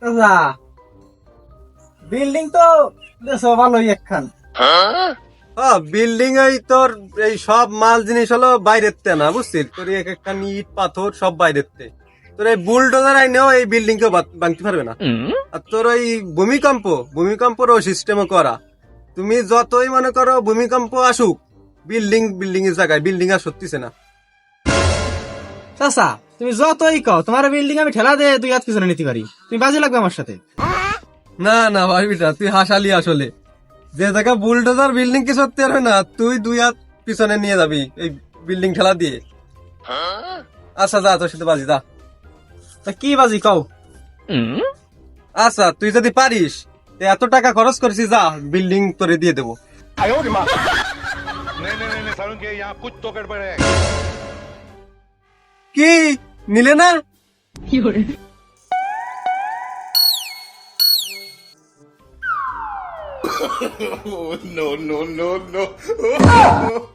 না, বিল্ডিং তো দেশো ভালোই একখান। বিল্ডিং এই তোর এই সব মাল জিনিস হলো বাইরের তে না বুঝছিস, তোর এক একটা ইট পাথর সব বাইরের তে। তোর এই বুলডোজার আইনেও এই বিল্ডিং কেও ভাঙতে পারবে না। আর তোর ওই ভূমিকম্পরও সিস্টেমও করা। তুমি যতই মনে করো ভূমিকম্প আসুক, বিল্ডিং এর জায়গায় বিল্ডিং আর সত্যিছে না। চাচা, তুমি যতই কও তোমার বিল্ডিং আমি ঠেলা দিয়ে 2 হাত পিছনে নিতে পারি, তুমি বাজি লাগবে আমার সাথে। না ভাবিটা তুই হাসালি আসলে। যে জায়গা বুলডোজার বিল্ডিং কি সত্যি আর না, তুই 2 হাত পিছনে নিয়ে যাবি এই বিল্ডিং ঠেলা দিয়ে। আচ্ছা যা, তোর সাথে বাজি যা। তা কি বাজি কও? আচ্ছা তুই যদি পারিস, তে এত টাকা খরচ করেছিস, যা বিল্ডিং তোরে দিয়ে দেবো। नहीं सारुण के यहाँ कुछ तो गड़बड़ है। কি নিলে না? No, no, no, no.